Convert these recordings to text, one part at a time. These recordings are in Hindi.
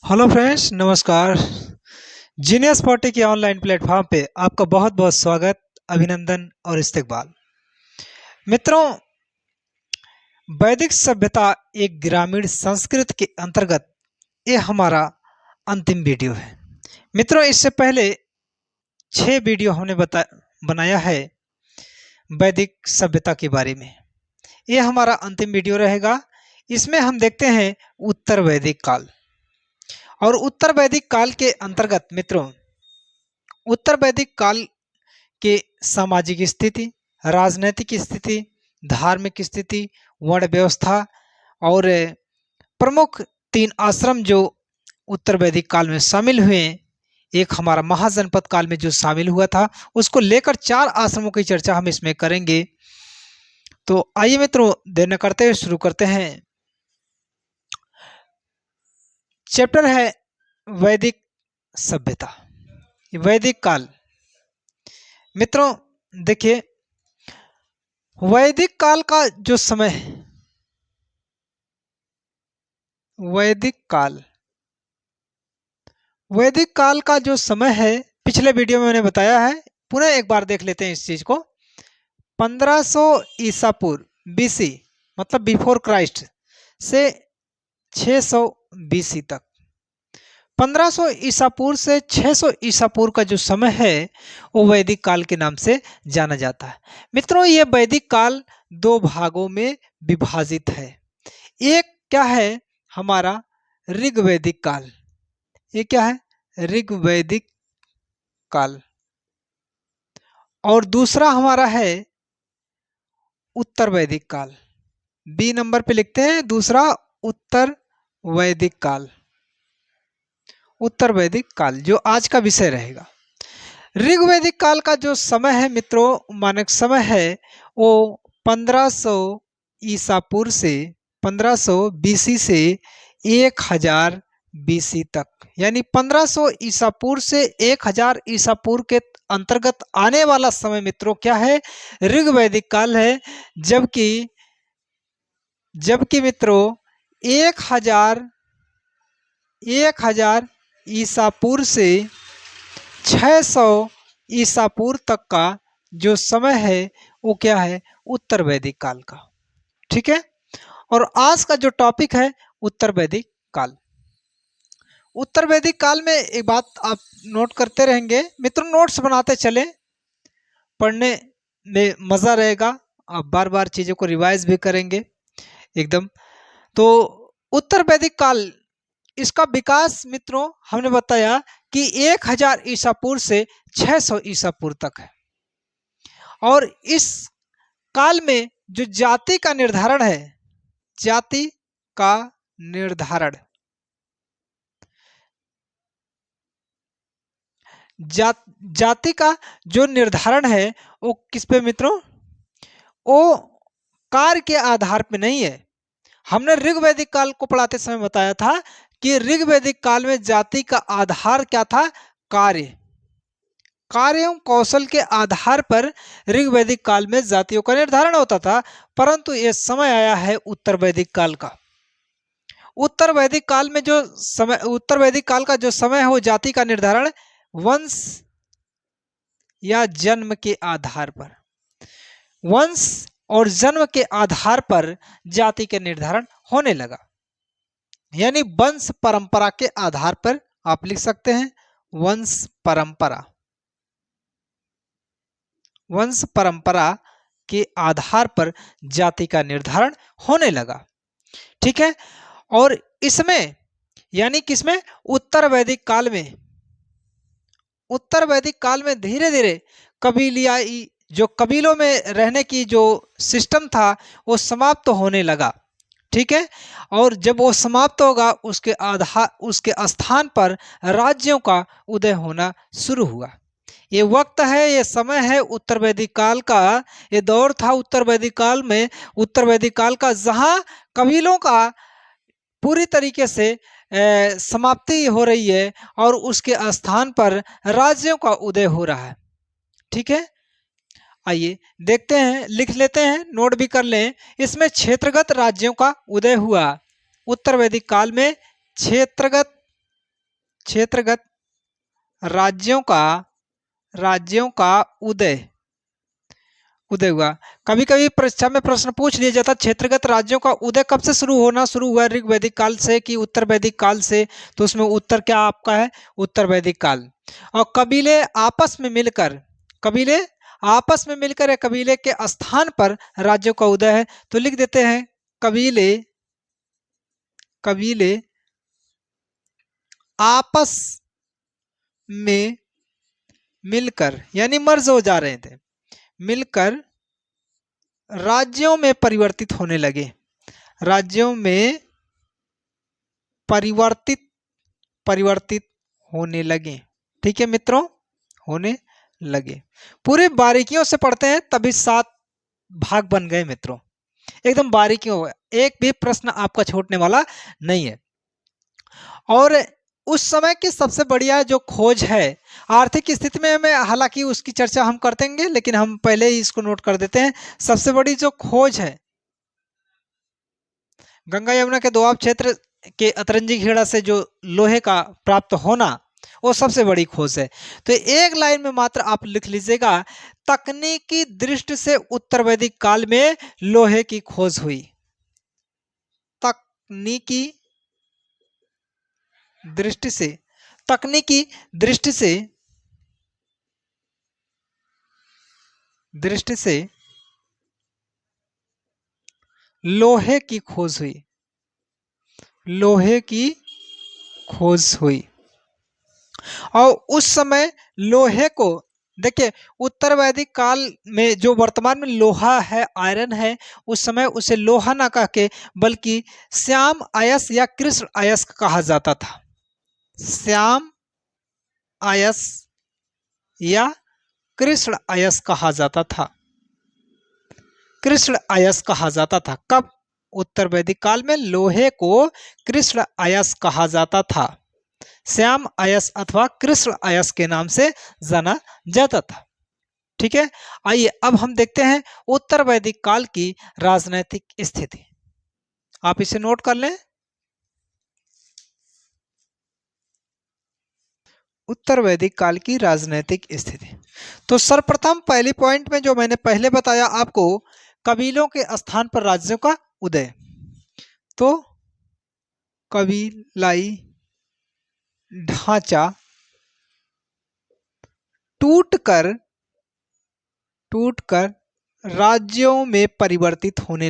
हेलो फ्रेंड्स, नमस्कार। जीनियस पॉटी के ऑनलाइन प्लेटफॉर्म पे आपका बहुत बहुत स्वागत, अभिनंदन और इस्तकबाल। मित्रों, वैदिक सभ्यता एक ग्रामीण संस्कृत के अंतर्गत ये हमारा अंतिम वीडियो है। मित्रों, इससे पहले 6 वीडियो हमने बनाया है वैदिक सभ्यता के बारे में। ये हमारा अंतिम वीडियो रहेगा। इसमें हम देखते हैं उत्तर वैदिक काल। और उत्तर वैदिक काल के अंतर्गत मित्रों, उत्तर वैदिक काल के सामाजिक स्थिति, राजनैतिक स्थिति, धार्मिक स्थिति, वर्ण व्यवस्था और प्रमुख 3 आश्रम जो उत्तर वैदिक काल में शामिल हुए, एक हमारा महाजनपद काल में जो शामिल हुआ था, उसको लेकर 4 आश्रमों की चर्चा हम इसमें करेंगे। तो आइए मित्रों, देर न करते हुए शुरू करते हैं। चैप्टर है वैदिक सभ्यता, वैदिक काल। मित्रों देखिए, वैदिक काल का जो समय है, वैदिक काल का जो समय है, पिछले वीडियो में मैंने बताया है, पुनः एक बार देख लेते हैं इस चीज को। 1500 ईसा पूर्व बीसी, मतलब बिफोर क्राइस्ट, से 600 बीसी तक। 1500 ईसा पूर्व से 600 ईसा पूर्व का जो समय है वो वैदिक काल के नाम से जाना जाता है। मित्रों, ये वैदिक काल 2 भागों में विभाजित है। एक क्या है हमारा ऋग्वैदिक काल, ये क्या है ऋग्वैदिक काल, और दूसरा हमारा है उत्तर वैदिक काल। बी नंबर पे लिखते हैं दूसरा उत्तर वैदिक काल, उत्तर वैदिक काल जो आज का विषय रहेगा। ऋग्वैदिक काल का जो समय है मित्रों, मानक समय है, वो 1500 ईसा पूर्व से 1500 बीसी से 1000 बीसी तक, यानी 1500 ईसा पूर्व से 1000 ईसा पूर्व के अंतर्गत आने वाला समय मित्रों क्या है, ऋग्वैदिक काल है। जबकि मित्रों 1000 ईसा पूर्व से 600 ईसा पूर्व तक का जो समय है वो क्या है, उत्तर वैदिक काल का। ठीक है, और आज का जो टॉपिक है उत्तर वैदिक काल। उत्तर वैदिक काल में एक बात आप नोट करते रहेंगे मित्रों, नोट्स बनाते चले, पढ़ने में मजा रहेगा, आप बार बार चीजों को रिवाइज भी करेंगे एकदम। तो उत्तर वैदिक काल, इसका विकास मित्रों हमने बताया कि 1000 ईसा पूर्व से 600 ईसा पूर्व तक है। और इस काल में जो जाति का निर्धारण है, जाति का निर्धारण, जाति का जो निर्धारण है वो किस पे मित्रों, वो कार्य के आधार पे नहीं है। हमने ऋग्वैदिक काल को पढ़ाते समय बताया था कि ऋग्वैदिक काल में जाति का आधार क्या था, कार्य एवं कौशल के आधार पर ऋग्वैदिक काल में जातियों का निर्धारण होता था। परंतु यह समय आया है उत्तर वैदिक काल का। उत्तर वैदिक काल का जो समय है वो जाति का निर्धारण वंश या जन्म के आधार पर, वंश और जन्म के आधार पर जाति के निर्धारण होने लगा। यानी वंश परंपरा के आधार पर आप लिख सकते हैं वंश परंपरा, वंश परंपरा के आधार पर जाति का निर्धारण होने लगा। ठीक है, और इसमें यानी किसमें, उत्तर वैदिक काल में, उत्तर वैदिक काल में धीरे धीरे कबीलियाई, जो कबीलों में रहने की जो सिस्टम था वो समाप्त तो होने लगा। ठीक है, और जब वो समाप्त होगा उसके स्थान पर राज्यों का उदय होना शुरू हुआ। ये वक्त है, ये समय है उत्तर वैदिक काल का, ये दौर था उत्तर वैदिक काल में, उत्तर वैदिक काल का, जहां कबीलों का पूरी तरीके से समाप्ति हो रही है और उसके स्थान पर राज्यों का उदय हो रहा है। ठीक है, आइए देखते हैं, लिख लेते हैं, नोट भी कर लें। इसमें क्षेत्रगत राज्यों का उदय हुआ उत्तर वैदिक काल में। क्षेत्रगत क्षेत्रगत राज्यों का उदय हुआ। कभी कभी परीक्षा में प्रश्न पूछ लिया जाता क्षेत्रगत राज्यों का उदय कब से शुरू हुआ, ऋग वैदिक काल से कि उत्तर वैदिक काल से, तो उसमें उत्तर क्या आपका है, उत्तर वैदिक काल। और कबीले आपस में मिलकर या कबीले के स्थान पर राज्यों का उदय है, तो लिख देते हैं कबीले आपस में मिलकर, यानी मर्ज हो जा रहे थे, मिलकर राज्यों में परिवर्तित होने लगे, राज्यों में परिवर्तित होने लगे। ठीक है मित्रों, होने लगे। पूरे बारीकियों से पढ़ते हैं तभी 7 भाग बन गए मित्रों, एकदम बारीकियों, एक भी प्रश्न आपका छूटने वाला नहीं है। और उस समय की सबसे बढ़िया जो खोज है आर्थिक स्थिति में, हमें हालांकि उसकी चर्चा हम कर देंगे, लेकिन हम पहले ही इसको नोट कर देते हैं। सबसे बड़ी जो खोज है गंगा यमुना के दोआब क्षेत्र के अतरंजी खेड़ा से जो लोहे का प्राप्त होना, वो सबसे बड़ी खोज है। तो एक लाइन में मात्र आप लिख लीजिएगा, तकनीकी दृष्टि से उत्तर वैदिक काल में लोहे की खोज हुई। तकनीकी दृष्टि से लोहे की खोज हुई। और उस समय लोहे को देखिए, उत्तर वैदिक काल में जो वर्तमान में लोहा है, आयरन है, उस समय उसे लोहा ना कह के बल्कि श्याम अयस्क या कृष्ण अयस्क कहा जाता था। श्याम अयस्क या कृष्ण अयस्क कहा जाता था। कब? उत्तर वैदिक काल में लोहे को कृष्ण अयस्क कहा जाता था, श्याम अयस्क अथवा कृष्ण अयस्क के नाम से जाना जाता था। ठीक है, आइए अब हम देखते हैं उत्तर वैदिक काल की राजनैतिक स्थिति। आप इसे नोट कर लें। उत्तर वैदिक काल की राजनैतिक स्थिति। तो सर्वप्रथम पहली पॉइंट में जो मैंने पहले बताया आपको, कबीलों के स्थान पर राज्यों का उदय। तो कबीलाई ढांचा टूटकर राज्यों में परिवर्तित होने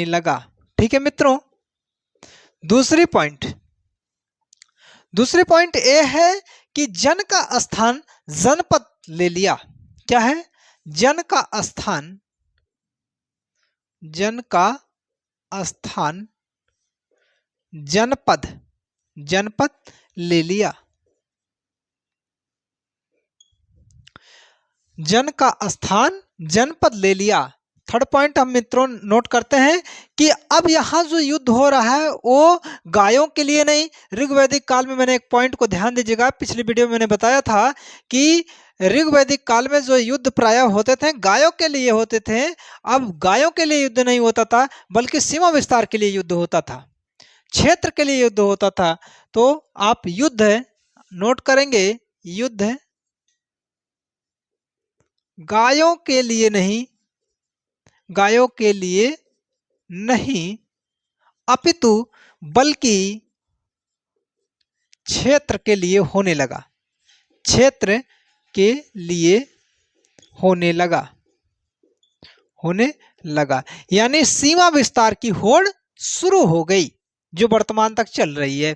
लगा। ठीक है मित्रों, दूसरी पॉइंट यह है कि जन का स्थान जनपद ले लिया। क्या है? जन का स्थान जनपद ले लिया। जन का स्थान जनपद ले लिया। थर्ड पॉइंट हम मित्रों नोट करते हैं कि अब यहां जो युद्ध हो रहा है वो गायों के लिए नहीं। ऋग वैदिक काल में, मैंने एक पॉइंट को ध्यान दीजिएगा, पिछली वीडियो में मैंने बताया था कि ऋग वैदिक काल में जो युद्ध प्राय होते थे गायों के लिए होते थे। अब गायों के लिए युद्ध नहीं होता था, बल्कि सीमा विस्तार के लिए युद्ध होता था, क्षेत्र के लिए युद्ध होता था। तो आप युद्ध नोट करेंगे, युद्ध गायों के लिए नहीं अपितु बल्कि क्षेत्र के लिए होने लगा। यानी सीमा विस्तार की होड़ शुरू हो गई, जो वर्तमान तक चल रही है।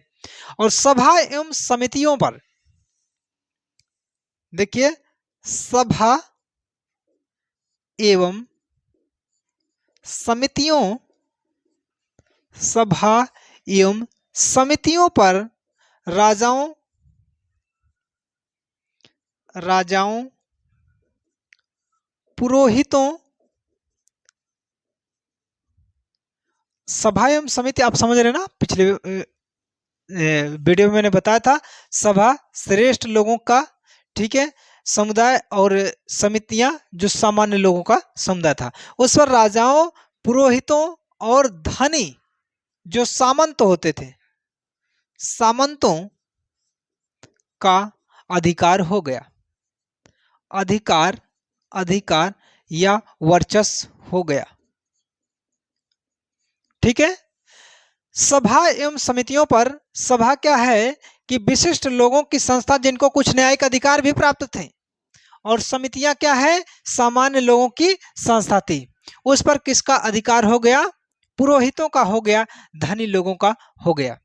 और सभा एवं समितियों पर देखिए, सभा एवं समितियों पर राजाओं पुरोहितों, सभा एवं समिति आप समझ रहे ना, पिछले वीडियो में मैंने बताया था सभा श्रेष्ठ लोगों का, ठीक है, समुदाय, और समितियां जो सामान्य लोगों का समुदाय था। उस पर राजाओं पुरोहितों और धनी जो सामंत होते थे, सामंतों का अधिकार हो गया। अधिकार, अधिकार या वर्चस्व हो गया। ठीक है। सभा एवं समितियों पर, सभा क्या है कि विशिष्ट लोगों की संस्था जिनको कुछ न्यायिक अधिकार भी प्राप्त थे, और समितियां क्या है, सामान्य लोगों की संस्था थी। उस पर किसका अधिकार हो गया, पुरोहितों का हो गया, धनी लोगों का हो गया।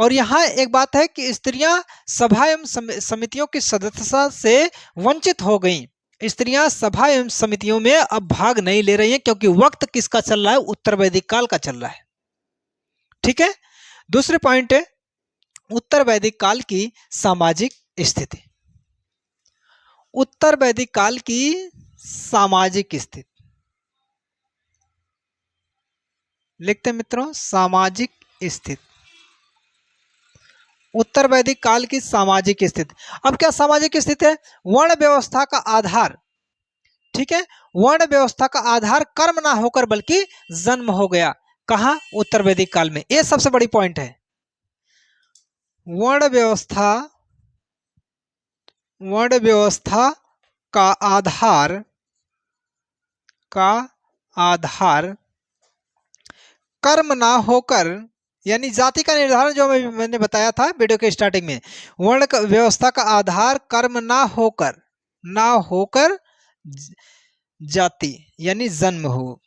और यहाँ एक बात है कि स्त्रियां सभा एवं समितियों की सदस्यता से वंचित हो गईं। स्त्रियां सभा एवं समितियों में अब भाग नहीं ले रही हैं, क्योंकि वक्त किसका चल रहा है, उत्तर वैदिक काल का चल रहा है। ठीक है। दूसरे पॉइंट है उत्तर वैदिक काल की सामाजिक स्थिति। उत्तर वैदिक काल की सामाजिक स्थिति लिखते हैं मित्रों, सामाजिक स्थिति। उत्तर वैदिक काल की सामाजिक स्थिति। अब क्या सामाजिक स्थिति है, वर्ण व्यवस्था का आधार, ठीक है, वर्ण व्यवस्था का आधार कर्म ना होकर बल्कि जन्म हो गया। कहां, उत्तर वैदिक काल में। यह सबसे बड़ी पॉइंट है। वर्ण व्यवस्था का आधार कर्म ना होकर, यानी जाति का निर्धारण जो मैंने बताया था वीडियो के स्टार्टिंग में, वर्ण व्यवस्था का आधार कर्म ना होकर जाति यानी जन्म हो,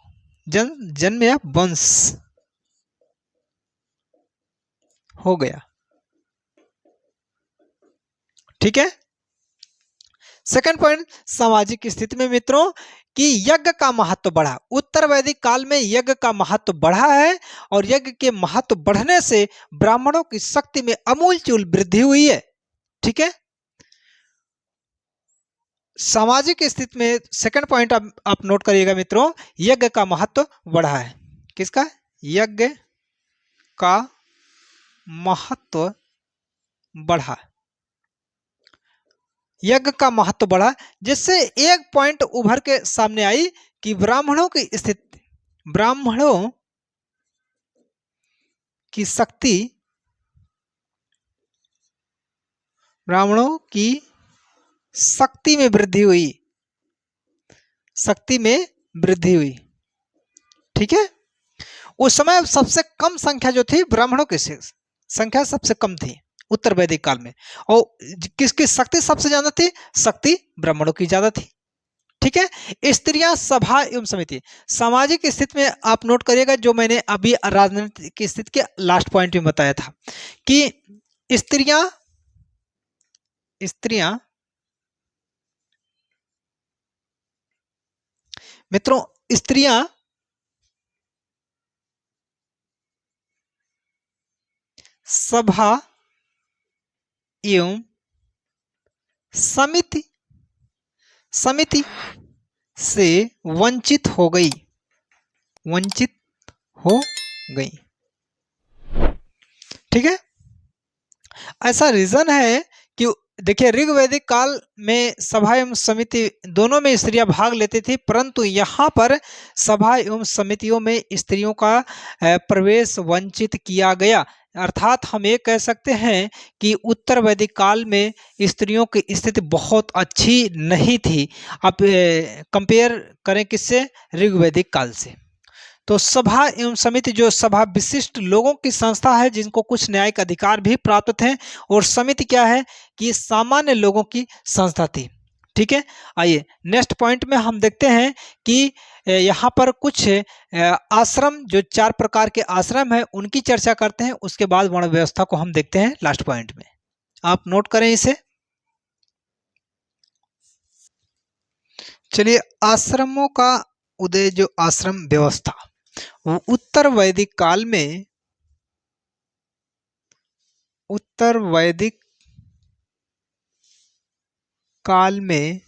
जन्म या वंश हो गया। ठीक है। सेकंड पॉइंट, सामाजिक स्थिति में मित्रों कि यज्ञ का महत्व बढ़ा। उत्तर वैदिक काल में यज्ञ का महत्व बढ़ा है, और यज्ञ के महत्व बढ़ने से ब्राह्मणों की शक्ति में अमूलचूल वृद्धि हुई है। ठीक है। सामाजिक स्थिति में सेकंड पॉइंट आप नोट करिएगा मित्रों, यज्ञ का महत्व बढ़ा है। किसका, यज्ञ का महत्व बढ़ा, यज्ञ का महत्व बढ़ा, जिससे एक पॉइंट उभर के सामने आई कि ब्राह्मणों की स्थिति, ब्राह्मणों की शक्ति, ब्राह्मणों की शक्ति में वृद्धि हुई, शक्ति में वृद्धि हुई। ठीक है। उस समय सबसे कम संख्या जो थी ब्राह्मणों की संख्या सबसे कम थी उत्तर वैदिक काल में, और किसकी शक्ति सबसे ज्यादा थी, शक्ति ब्राह्मणों की ज्यादा थी। ठीक है। स्त्रियां सभा एवं समिति, सामाजिक स्थिति में आप नोट करिएगा जो मैंने अभी राजनीतिक की स्थिति के लास्ट पॉइंट में बताया था कि स्त्रियां मित्रों, स्त्रियां सभा एवं समिति से वंचित हो गई। ठीक है। ऐसा रीजन है कि देखिए ऋग्वैदिक काल में सभा एवं समिति दोनों में स्त्रियां भाग लेती थी, परंतु यहाँ पर सभा एवं समितियों में स्त्रियों का प्रवेश वंचित किया गया। अर्थात हम ये कह सकते हैं कि उत्तर वैदिक काल में स्त्रियों की स्थिति बहुत अच्छी नहीं थी। आप कंपेयर करें किससे, ऋग्वैदिक काल से। तो सभा एवं समिति जो सभा विशिष्ट लोगों की संस्था है जिनको कुछ न्यायिक अधिकार भी प्राप्त थे, और समिति क्या है कि सामान्य लोगों की संस्था थी। ठीक है। आइए नेक्स्ट पॉइंट में हम देखते हैं कि यहाँ पर कुछ आश्रम, जो 4 प्रकार के आश्रम है उनकी चर्चा करते हैं। उसके बाद वर्ण व्यवस्था को हम देखते हैं लास्ट पॉइंट में। आप नोट करें इसे। चलिए, आश्रमों का उदय, जो आश्रम व्यवस्था वो उत्तर वैदिक काल में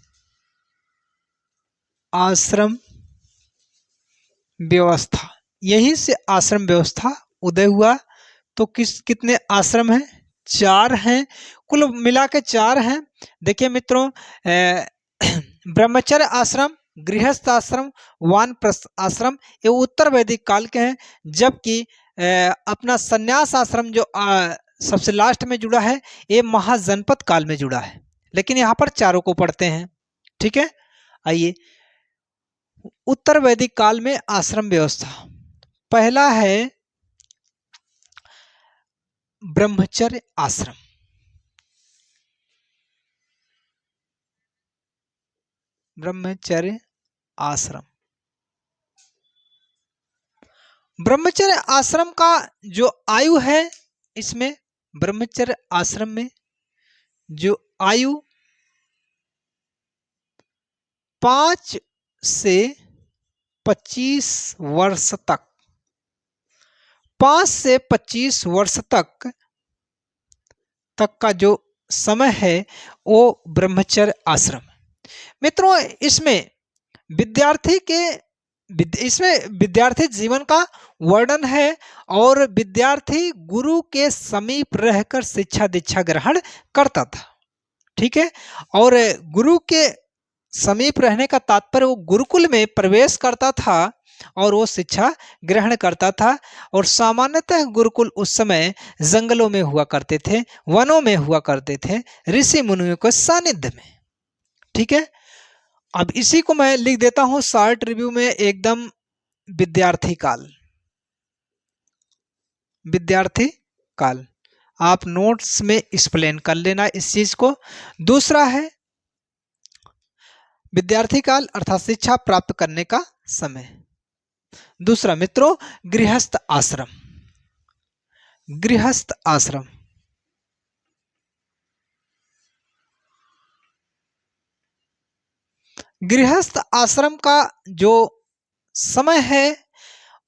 आश्रम व्यवस्था, यहीं से आश्रम व्यवस्था उदय हुआ। तो कितने आश्रम हैं, 4 हैं, कुल मिला के 4 हैं। देखिए मित्रों, ब्रह्मचर्य आश्रम गृहस्थ आश्रम, वानप्रस्थ आश्रम ये उत्तर वैदिक काल के हैं, जबकि अपना संन्यास आश्रम जो सबसे लास्ट में जुड़ा है ये महाजनपद काल में जुड़ा है, लेकिन यहाँ पर चारों को पढ़ते हैं। ठीक है, आइए उत्तर वैदिक काल में आश्रम व्यवस्था। पहला है ब्रह्मचर्य आश्रम। ब्रह्मचर्य आश्रम, ब्रह्मचर्य आश्रम का जो आयु है, इसमें ब्रह्मचर्य आश्रम में जो आयु 5 से 25 वर्ष तक, 5 से 25 वर्ष तक का जो समय है वो ब्रह्मचर्य आश्रम। मित्रों, इसमें विद्यार्थी जीवन का वर्णन है और विद्यार्थी गुरु के समीप रहकर शिक्षा दीक्षा ग्रहण करता था। ठीक है, और गुरु के समीप रहने का तात्पर्य वो गुरुकुल में प्रवेश करता था और वो शिक्षा ग्रहण करता था। और सामान्यतः गुरुकुल उस समय जंगलों में हुआ करते थे, वनों में हुआ करते थे, ऋषि मुनियों के सानिध्य में। ठीक है, अब इसी को मैं लिख देता हूं शॉर्ट रिव्यू में एकदम, विद्यार्थी काल। विद्यार्थी काल आप नोट्स में एक्सप्लेन कर लेना इस चीज को। दूसरा है विद्यार्थी काल अर्थात शिक्षा प्राप्त करने का समय। दूसरा मित्रों गृहस्थ आश्रम। गृहस्थ आश्रम, गृहस्थ आश्रम का जो समय है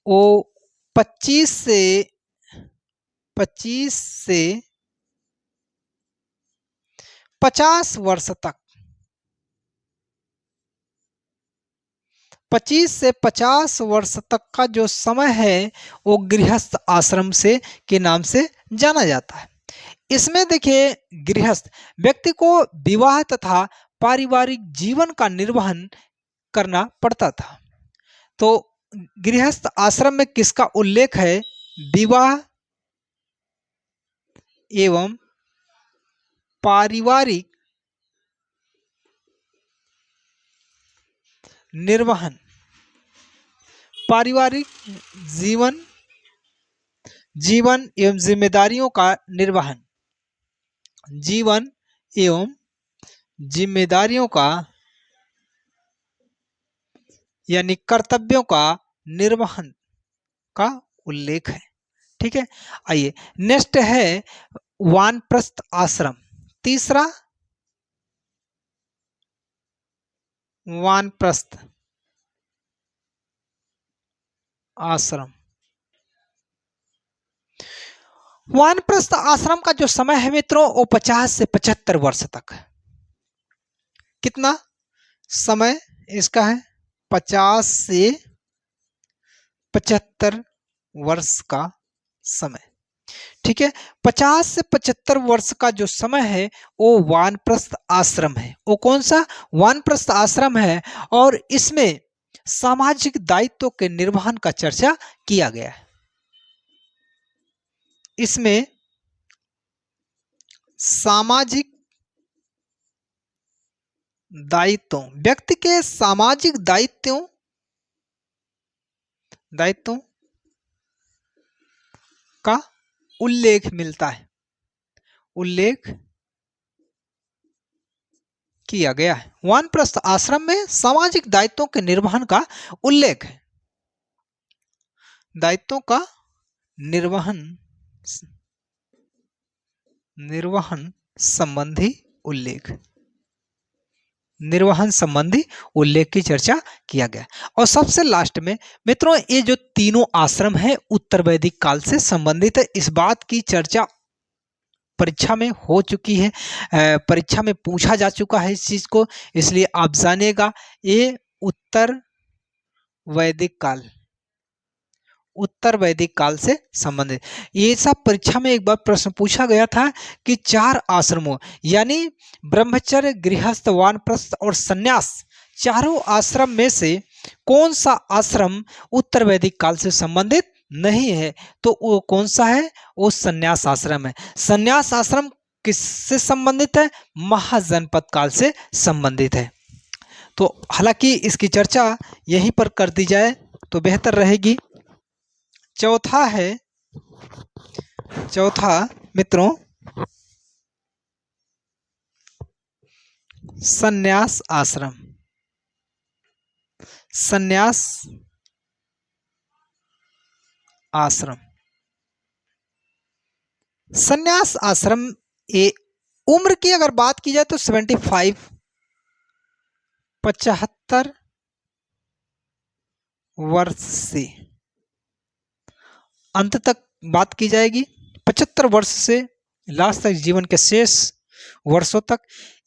वो 25 से 50 वर्ष तक, 25 से 50 वर्ष तक का जो समय है वो गृहस्थ आश्रम से के नाम से जाना जाता है। इसमें देखिए गृहस्थ व्यक्ति को विवाह तथा पारिवारिक जीवन का निर्वहन करना पड़ता था। तो गृहस्थ आश्रम में किसका उल्लेख है? विवाह एवं पारिवारिक निर्वहन, पारिवारिक जीवन एवं जिम्मेदारियों का निर्वहन, जीवन एवं जिम्मेदारियों का यानी कर्तव्यों का निर्वहन का उल्लेख है। ठीक है, आइए नेक्स्ट है वानप्रस्थ आश्रम। तीसरा वानप्रस्थ आश्रम। वानप्रस्थ आश्रम का जो समय है मित्रों वो 50 से 75 वर्ष तक। कितना समय इसका है? 50 से 75 वर्ष का समय। ठीक है, 50 से 75 वर्ष का जो समय है वो वानप्रस्थ आश्रम है। वो कौन सा वानप्रस्थ आश्रम है? और इसमें सामाजिक दायित्व के निर्वहन का चर्चा किया गया है। इसमें सामाजिक दायित्व, व्यक्ति के सामाजिक दायित्वों का उल्लेख मिलता है, उल्लेख किया गया है। वानप्रस्थ आश्रम में सामाजिक दायित्वों के निर्वहन का उल्लेख है, दायित्वों का निर्वहन संबंधी उल्लेख, निर्वहन संबंधी उल्लेख की चर्चा किया गया। और सबसे लास्ट में मित्रों ये जो तीनों आश्रम है उत्तर वैदिक काल से संबंधित है। इस बात की चर्चा परीक्षा में हो चुकी है, परीक्षा में पूछा जा चुका है इस चीज को, इसलिए आप जानिएगा ये उत्तर वैदिक काल से संबंधित। ये सब परीक्षा में एक बार प्रश्न पूछा गया था कि 4 आश्रमों यानी ब्रह्मचर्य, गृहस्थ, वानप्रस्थ और सन्यास चारों आश्रम में से कौन सा आश्रम उत्तर वैदिक काल से संबंधित नहीं है? तो वो कौन सा है? वो संन्यास आश्रम है। संन्यास आश्रम किससे संबंधित है? महाजनपद काल से संबंधित है। तो हालांकि इसकी चर्चा यहीं पर कर दी जाए तो बेहतर रहेगी। चौथा मित्रों, संन्यास आश्रम। संन्यास आश्रम, संन्यास आश्रम ए उम्र की अगर बात की जाए तो 75 75 वर्ष से अंत तक बात की जाएगी। 75 वर्ष से लास्ट तक, जीवन के शेष वर्षों तक।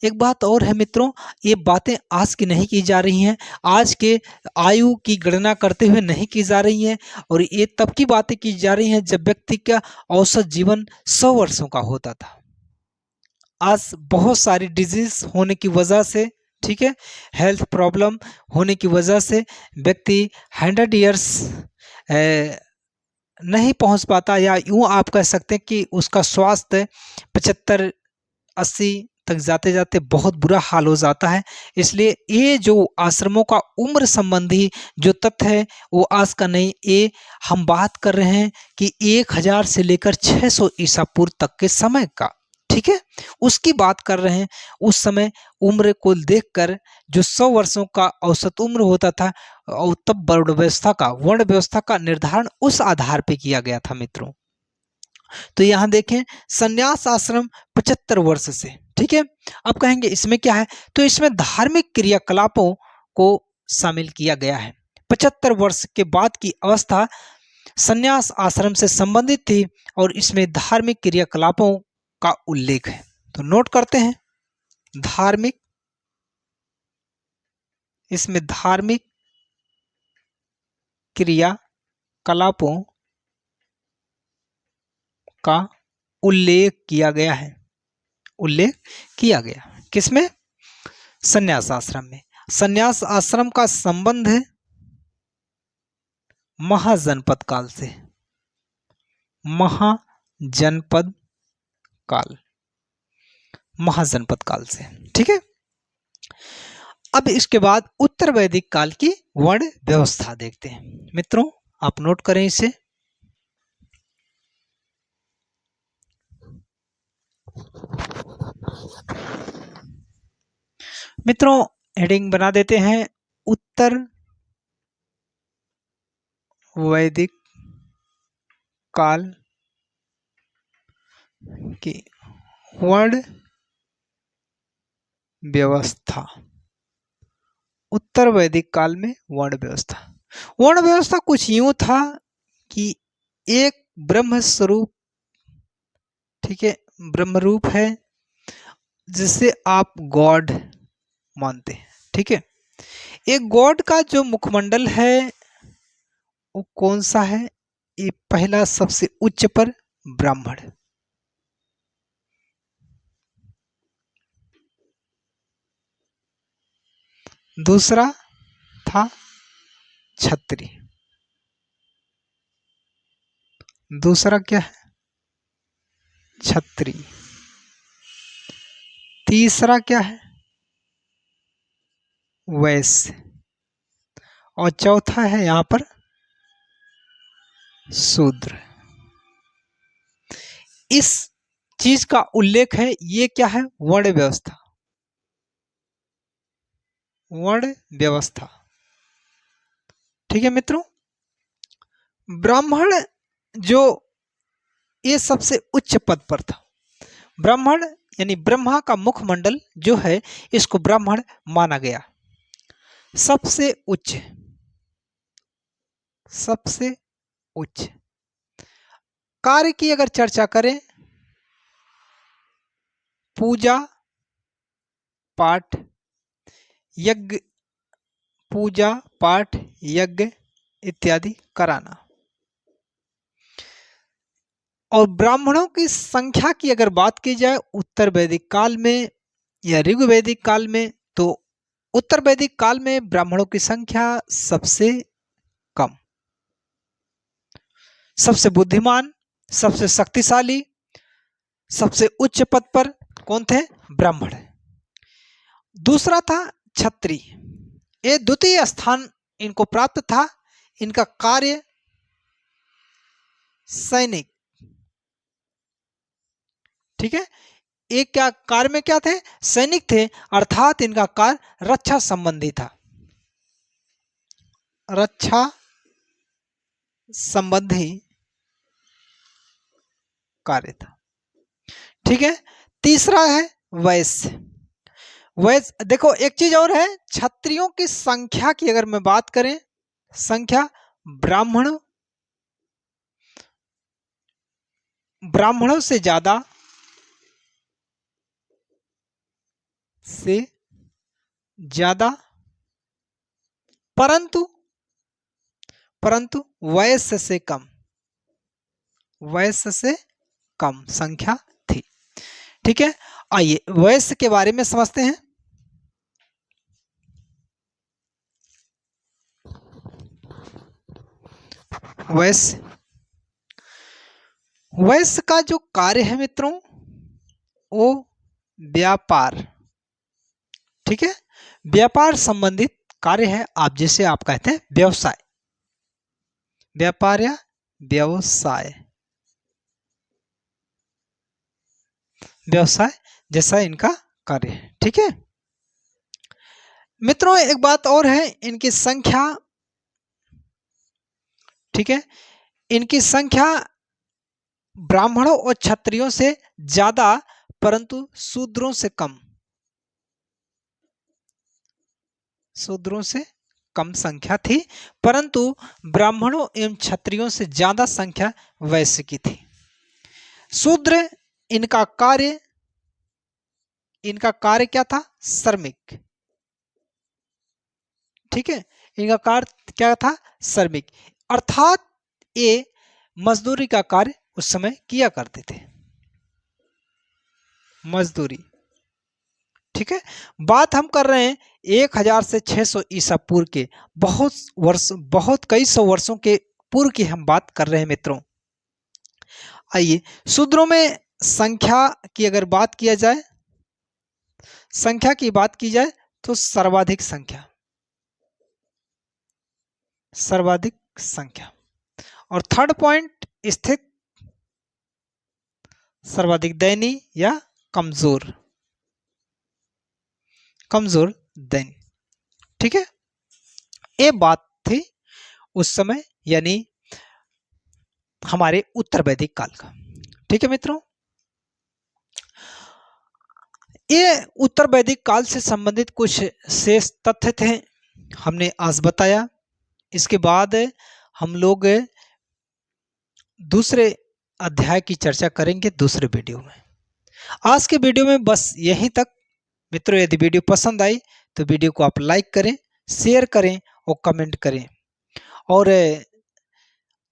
एक बात और है मित्रों, ये बातें आज की नहीं की जा रही हैं, आज के आयु की गणना करते हुए नहीं की जा रही हैं, और ये तब की बातें की जा रही हैं जब व्यक्ति का औसत जीवन 100 वर्षों का होता था। आज बहुत सारी डिजीज होने की वजह से, ठीक है, हेल्थ प्रॉब्लम होने की वजह से व्यक्ति 100 ईयर्स नहीं पहुंच पाता, या यूं आप कह सकते हैं कि उसका स्वास्थ्य 75-80 तक जाते जाते बहुत बुरा हाल हो जाता है। इसलिए ये जो आश्रमों का उम्र संबंधी जो तथ्य है वो आज का नहीं, ये हम बात कर रहे हैं कि 1000 से लेकर 600 ईसा पूर्व तक के समय का, ठीक है, उसकी बात कर रहे हैं। उस समय उम्र को देखकर जो 100 वर्षों का औसत उम्र होता था, और तब वर्ण व्यवस्था का निर्धारण उस आधार पे किया गया था मित्रों। तो यहाँ देखें, संन्यास आश्रम 75 वर्ष से, ठीक है। अब कहेंगे इसमें क्या है? तो इसमें धार्मिक क्रियाकलापों को शामिल किया गया है। 75 वर्ष के बाद की अवस्था संन्यास आश्रम से संबंधित थी, और इसमें धार्मिक क्रियाकलापों का उल्लेख है। तो नोट करते हैं, धार्मिक, इसमें धार्मिक क्रियाकलापों का उल्लेख किया गया है। उल्लेख किया गया किसमें? संन्यास आश्रम में। संन्यास आश्रम का संबंध है महाजनपद काल से। महाजनपद काल, महाजनपद काल से, ठीक है। अब इसके बाद उत्तर वैदिक काल की वर्ण व्यवस्था देखते हैं मित्रों, आप नोट करें इसे। मित्रों हेडिंग बना देते हैं, उत्तर वैदिक काल की वर्ण व्यवस्था। उत्तर वैदिक काल में वर्ण व्यवस्था। वर्ण व्यवस्था कुछ यूं था कि एक ब्रह्म स्वरूप, ठीक है, ब्रह्म रूप है जिसे आप गॉड मानते हैं, ठीक है। एक गॉड का जो मुखमंडल है वो कौन सा है? ये पहला सबसे उच्च पर ब्राह्मण, दूसरा था क्षत्रिय, दूसरा क्या है? क्षत्रिय। तीसरा क्या है? वैश्य। और चौथा है यहां पर शूद्र। इस चीज का उल्लेख है, ये क्या है? वर्ण व्यवस्था। वर्ण व्यवस्था, ठीक है मित्रों। ब्राह्मण जो ये सबसे उच्च पद पर था, ब्राह्मण यानी ब्रह्मा का मुखमंडल जो है इसको ब्राह्मण माना गया। सबसे उच्च, सबसे उच्च कार्य की अगर चर्चा करें, पूजा पाठ यज्ञ, पूजा पाठ यज्ञ इत्यादि कराना। और ब्राह्मणों की संख्या की अगर बात की जाए उत्तर वैदिक काल में या ऋग्वैदिक काल में, तो उत्तर वैदिक काल में ब्राह्मणों की संख्या सबसे कम, सबसे बुद्धिमान, सबसे शक्तिशाली, सबसे उच्च पद पर कौन थे? ब्राह्मण। दूसरा था क्षत्रिय, ये द्वितीय स्थान इनको प्राप्त था। इनका कार्य सैनिक, ठीक है, एक क्या कार्य में क्या थे? सैनिक थे, अर्थात इनका कार्य रक्षा संबंधी था, रक्षा संबंधी कार्य था, ठीक है। तीसरा है वैश्य। वैश्य देखो एक चीज और है, क्षत्रियों की संख्या की अगर मैं बात करें, संख्या ब्राह्मणों से ज्यादा, परंतु वैश्य से कम संख्या थी, ठीक है। आइए वैश्य के बारे में समझते हैं। वैश्य का जो कार्य है मित्रों, वो व्यापार, ठीक है, व्यापार संबंधित कार्य है। आप जैसे आप कहते हैं व्यवसाय, व्यापार या व्यवसाय जैसा इनका कार्य है, ठीक है। मित्रों एक बात और है, इनकी संख्या, ठीक है, इनकी संख्या ब्राह्मणों और क्षत्रियों से ज्यादा परंतु शूद्रों से कम संख्या थी, परंतु ब्राह्मणों एवं क्षत्रियों से ज्यादा संख्या वैश्य की थी। शूद्र इनका कार्य क्या था? श्रमिक, ठीक है, इनका कार्य क्या था? श्रमिक, अर्थात ये मजदूरी का कार्य उस समय किया करते थे, मजदूरी, ठीक है। बात हम कर रहे हैं 1000 से 600 ईसा पूर्व के, बहुत कई सौ वर्षों के पूर्व की हम बात कर रहे हैं मित्रों। आइए शूद्रों में संख्या की अगर बात किया जाए, तो सर्वाधिक संख्या, और थर्ड पॉइंट स्थित सर्वाधिक दयनीय या कमजोर दयनीय, ठीक है। ये बात थी उस समय, यानी हमारे उत्तर वैदिक काल का, ठीक है मित्रों। ये उत्तर वैदिक काल से संबंधित कुछ शेष तथ्य थे, हमने आज बताया। इसके बाद हम लोग दूसरे अध्याय की चर्चा करेंगे दूसरे वीडियो में। आज के वीडियो में बस यहीं तक मित्रों। यदि वीडियो पसंद आई तो वीडियो को आप लाइक करें, शेयर करें और कमेंट करें, और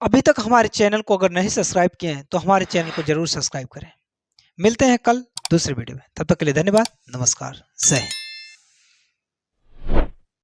अभी तक हमारे चैनल को अगर नहीं सब्सक्राइब किए हैं तो हमारे चैनल को जरूर सब्सक्राइब करें। मिलते हैं कल दूसरे वीडियो में, तब तक के लिए धन्यवाद, नमस्कार, जय हिंद।